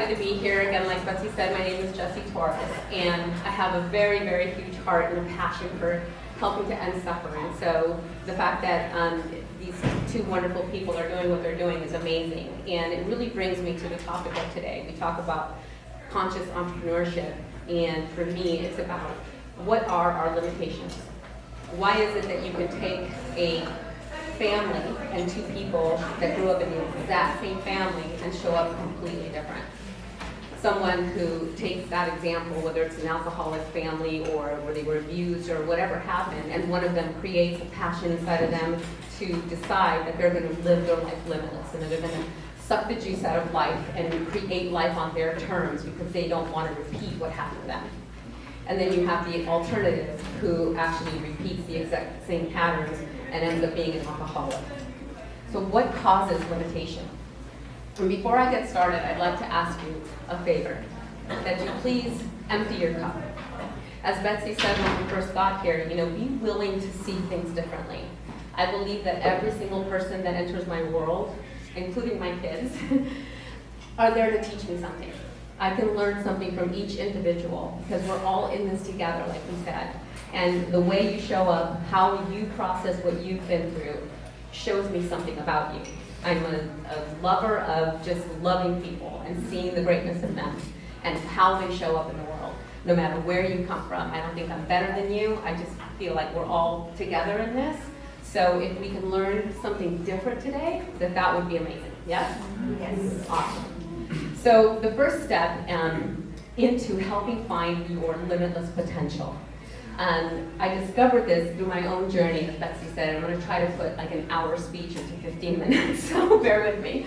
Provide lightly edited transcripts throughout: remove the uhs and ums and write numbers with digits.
excited to be here again. Like Betsy said, my name is Jessie Torres, and I have a very, very huge heart and a passion for helping to end suffering. So the fact that these two wonderful people are doing what they're doing is amazing, and it really brings me to the topic of today. We talk about conscious entrepreneurship, and for me, it's about what are our limitations? Why is it that you can take a family and two people that grew up in the exact same family and show up completely different? Someone who takes that example, whether it's an alcoholic family or where they were abused or whatever happened, and one of them creates a passion inside of them to decide that they're going to live their life limitless and that they're going to suck the juice out of life and create life on their terms because they don't want to repeat what happened to them. And then you have the alternative who actually repeats the exact same patterns and ends up being an alcoholic. So what causes limitation? And before I get started, I'd like to ask you a favor, that you please empty your cup. As Betsy said when we first got here, be willing to see things differently. I believe that every single person that enters my world, including my kids, are there to teach me something. I can learn something from each individual because we're all in this together, like we said. And the way you show up, how you process what you've been through, shows me something about you. I'm a lover of just loving people and seeing the greatness in them and how they show up in the world, no matter where you come from. I don't think I'm better than you. I just feel like we're all together in this. So if we can learn something different today, that would be amazing. Yes? Yes. Awesome. So the first step into helping find your limitless potential. I discovered this through my own journey, as Betsy said. I'm going to try to put like an hour speech into 15 minutes, so bear with me.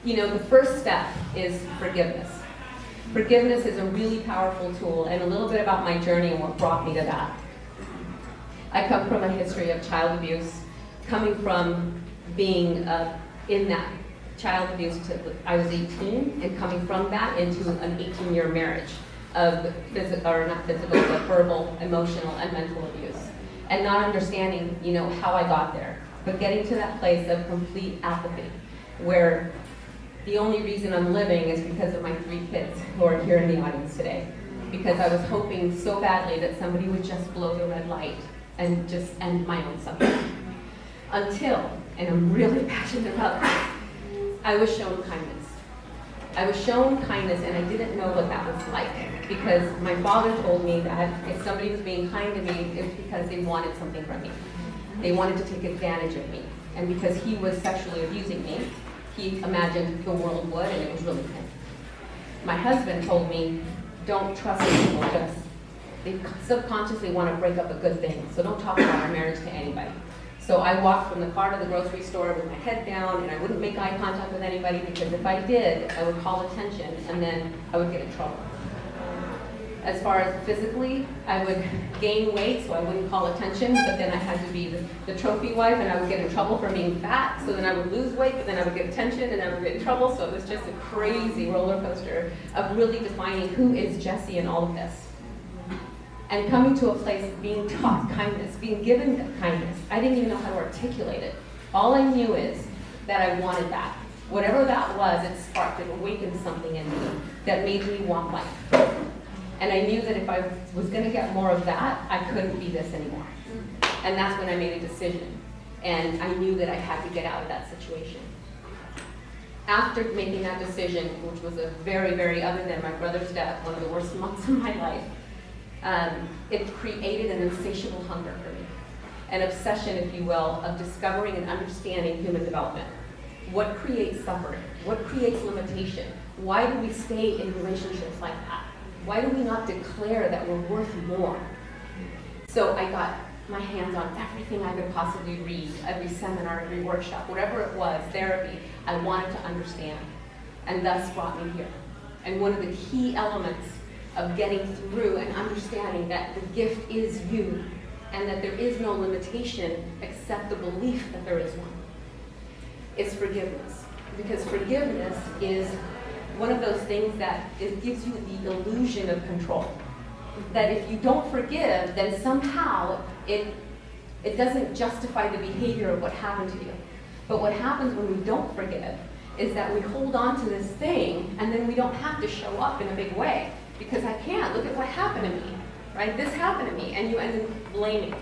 The first step is forgiveness. Forgiveness is a really powerful tool, and a little bit about my journey and what brought me to that. I come from a history of child abuse, coming from being in that child abuse to I was 18, and coming from that into an 18-year marriage of not physical, but verbal, emotional, and mental abuse. And not understanding, how I got there, but getting to that place of complete apathy, where the only reason I'm living is because of my 3 kids who are here in the audience today. Because I was hoping so badly that somebody would just blow the red light and just end my own suffering. Until, and I'm really passionate about this, I was shown kindness. I was shown kindness, and I didn't know what that was like, because my father told me that if somebody was being kind to me, it was because they wanted something from me. They wanted to take advantage of me. And because he was sexually abusing me, he imagined the world would, and it was really him. My husband told me, don't trust people, they subconsciously want to break up a good thing, so don't talk about our marriage to anybody. So I walked from the car to the grocery store with my head down, and I wouldn't make eye contact with anybody, because if I did, I would call attention, and then I would get in trouble. As far as physically, I would gain weight, so I wouldn't call attention, but then I had to be the trophy wife, and I would get in trouble for being fat, so then I would lose weight, but then I would get attention, and I would get in trouble, so it was just a crazy roller coaster of really defining who is Jessie in all of this. And coming to a place of being taught kindness, being given kindness. I didn't even know how to articulate it. All I knew is that I wanted that. Whatever that was, it sparked, it awakened something in me that made me want life. And I knew that if I was going to get more of that, I couldn't be this anymore. And that's when I made a decision. And I knew that I had to get out of that situation. After making that decision, which was a very, very, other than my brother's death, one of the worst months of my life, it created an insatiable hunger for me, an obsession, if you will, of discovering and understanding human development. What creates suffering? What creates limitation? Why do we stay in relationships like that? Why do we not declare that we're worth more? So I got my hands on everything I could possibly read, every seminar, every workshop, whatever it was, therapy, I wanted to understand, and thus brought me here. And one of the key elements of getting through and understanding that the gift is you, and that there is no limitation except the belief that there is one, is forgiveness. Because forgiveness is one of those things that it gives you the illusion of control. That if you don't forgive, then somehow it doesn't justify the behavior of what happened to you. But what happens when we don't forgive is that we hold on to this thing and then we don't have to show up in a big way because I can't. Look at what happened to me, right? This happened to me, and you end up blaming.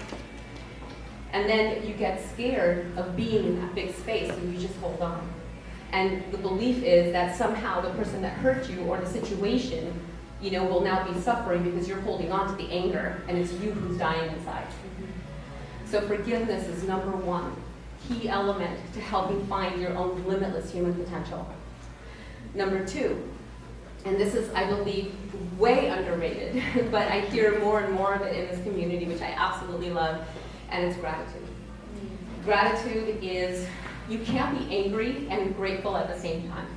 And then you get scared of being in that big space, so you just hold on. And the belief is that somehow the person that hurt you or the situation, will now be suffering because you're holding on to the anger, and it's you who's dying inside. So forgiveness is number one key element to helping find your own limitless human potential. Number two, and this is, I believe, way underrated, but I hear more and more of it in this community, which I absolutely love, and it's gratitude. Gratitude is, you can't be angry and grateful at the same time.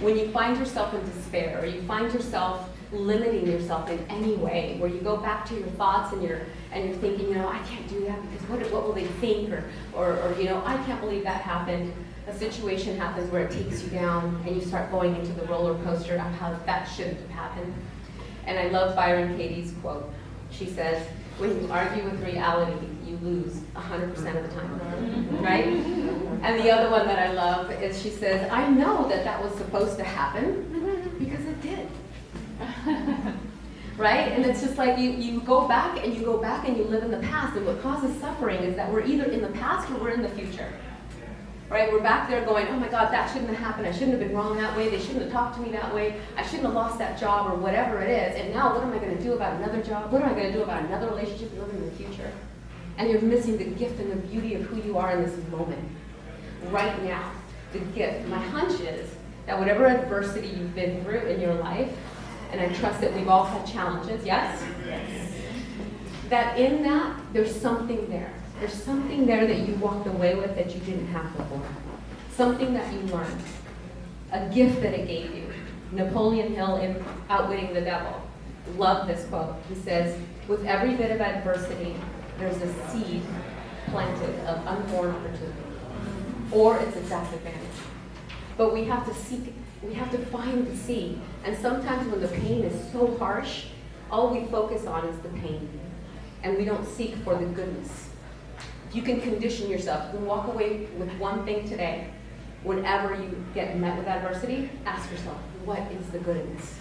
When you find yourself in despair, or you find yourself limiting yourself in any way, where you go back to your thoughts and you're thinking, I can't do that because what will they think, or I can't believe that happened. A situation happens where it takes you down and you start going into the roller coaster of how that shouldn't have happened. And I love Byron Katie's quote. She says, when you argue with reality, you lose 100% of the time, right? And the other one that I love is she says, I know that was supposed to happen because it did. Right? And it's just like you go back and you live in the past, and what causes suffering is that we're either in the past or we're in the future. Right? We're back there going, oh my God, that shouldn't have happened. I shouldn't have been wrong that way. They shouldn't have talked to me that way. I shouldn't have lost that job or whatever it is. And now what am I going to do about another job? What am I going to do about another relationship living in the future? And you're missing the gift and the beauty of who you are in this moment. Right now. The gift. My hunch is that whatever adversity you've been through in your life, and I trust that we've all had challenges, yes? Yes. That in that, there's something there. There's something there that you walked away with that you didn't have before. Something that you learned. A gift that it gave you. Napoleon Hill in Outwitting the Devil. Love this quote. He says, with every bit of adversity, there's a seed planted of unborn opportunity. Or its exact advantage. But we have to seek it. We have to find the seed. And sometimes when the pain is so harsh, all we focus on is the pain. And we don't seek for the goodness. You can condition yourself. You can walk away with one thing today. Whenever you get met with adversity, ask yourself, what is the good in this?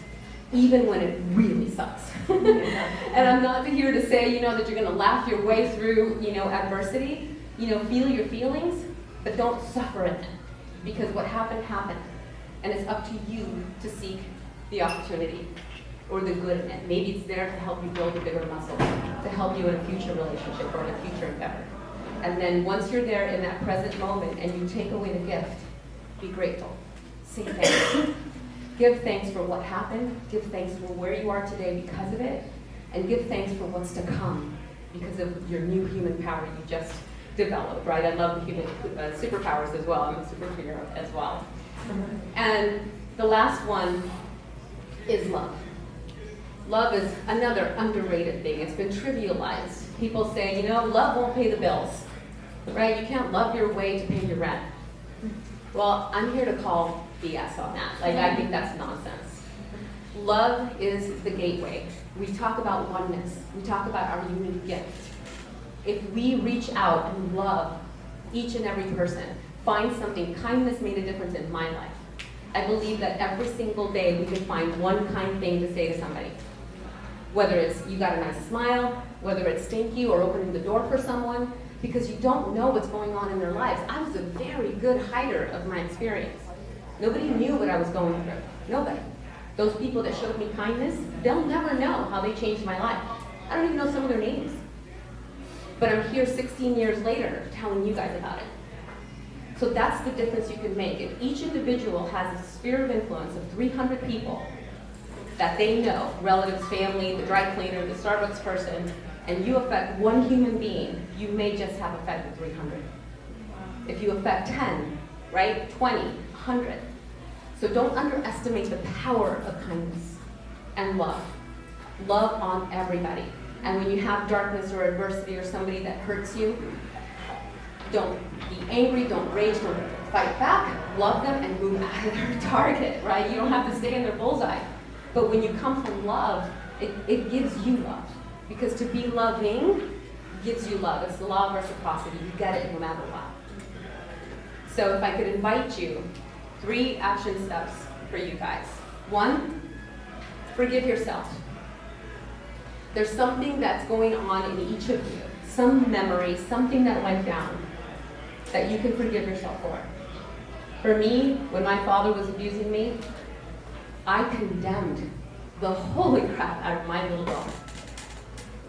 Even when it really sucks. And I'm not here to say, that you're going to laugh your way through, adversity. Feel your feelings, but don't suffer it. Because what happened, happened. And it's up to you to seek the opportunity or the good in it. Maybe it's there to help you build a bigger muscle, to help you in a future relationship or in a future endeavor. And then once you're there in that present moment and you take away the gift, be grateful. Say thanks. Give thanks for what happened. Give thanks for where you are today because of it. And give thanks for what's to come because of your new human power you just developed, right? I love the human superpowers as well. I'm a superhero as well. And the last one is love. Love is another underrated thing. It's been trivialized. People say, love won't pay the bills, right? You can't love your way to pay your rent. Well, I'm here to call BS on that. I think that's nonsense. Love is the gateway. We talk about oneness. We talk about our unique gift. If we reach out and love each and every person, find something, kindness made a difference in my life. I believe that every single day we can find one kind thing to say to somebody. Whether it's you got a nice smile, whether it's thank you or opening the door for someone, because you don't know what's going on in their lives. I was a very good hider of my experience. Nobody knew what I was going through. Nobody. Those people that showed me kindness, they'll never know how they changed my life. I don't even know some of their names. But I'm here 16 years later telling you guys about it. So that's the difference you can make. If each individual has a sphere of influence of 300 people that they know, relatives, family, the dry cleaner, the Starbucks person, and you affect one human being, you may just have affected 300. If you affect 10, right, 20, 100. So don't underestimate the power of kindness and love. Love on everybody. And when you have darkness or adversity or somebody that hurts you, don't be angry, don't rage, don't fight back. Love them and move out of their target, right? You don't have to stay in their bullseye. But when you come from love, it gives you love. Because to be loving gives you love. It's the law of reciprocity. You get it no matter what. So if I could invite you 3 action steps for you guys. 1, forgive yourself. There's something that's going on in each of you, some memory, something that went down that you can forgive yourself for. For me, when my father was abusing me, I condemned the holy crap out of my little girl.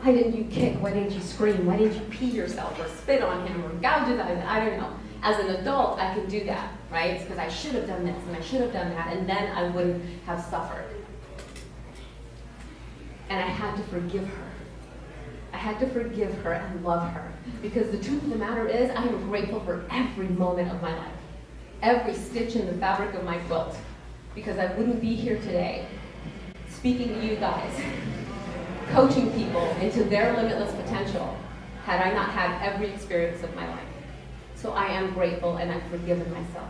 Why didn't you kick? Why didn't you scream? Why didn't you pee yourself or spit on him or gouge his eyes? I don't know. As an adult, I can do that, right? Because I should have done this and I should have done that, and then I wouldn't have suffered. And I had to forgive her. I had to forgive her and love her. Because the truth of the matter is, I am grateful for every moment of my life. Every stitch in the fabric of my quilt. Because I wouldn't be here today speaking to you guys, coaching people into their limitless potential, had I not had every experience of my life. So I am grateful and I've forgiven myself.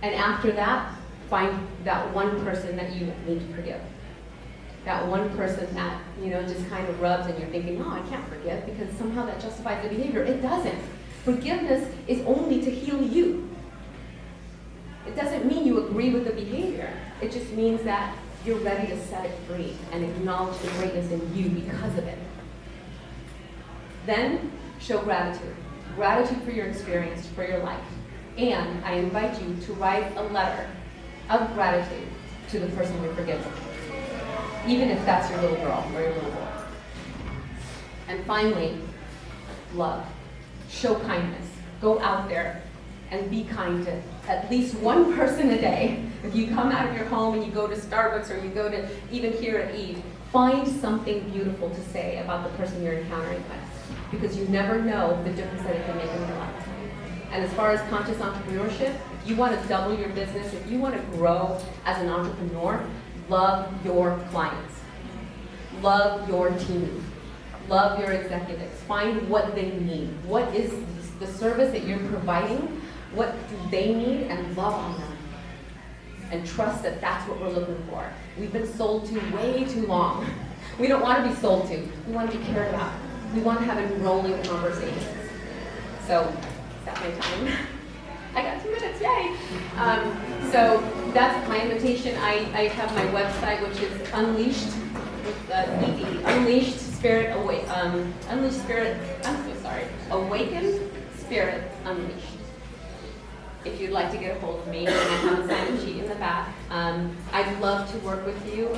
And after that, find that one person that you need to forgive. That one person that, just kind of rubs and you're thinking, no, I can't forgive because somehow that justifies the behavior. It doesn't. Forgiveness is only to heal you. It doesn't mean you agree with the behavior. It just means that you're ready to set it free and acknowledge the greatness in you because of it. Then, show gratitude. Gratitude for your experience, for your life. And I invite you to write a letter of gratitude to the person you're forgiving. Even if that's your little girl or your little boy. And finally, love. Show kindness. Go out there and be kind to at least one person a day. If you come out of your home and you go to Starbucks or you go to even here at Eve, find something beautiful to say about the person you're encountering with. Because you never know the difference that it can make in your life. And as far as conscious entrepreneurship, if you want to double your business, if you want to grow as an entrepreneur, love your clients. Love your team. Love your executives. Find what they need. What is the service that you're providing? What do they need? And love on them. And trust that that's what we're looking for. We've been sold to way too long. We don't want to be sold to. We want to be cared about. We want to have enrolling conversations. So, is that my time? I got 2 minutes, yay! So that's my invitation. I have my website, which is Unleashed with ED. Unleashed Spirit Awakened Spirit Unleashed. If you'd like to get a hold of me, and I have a sign-up sheet in the back. I'd love to work with you.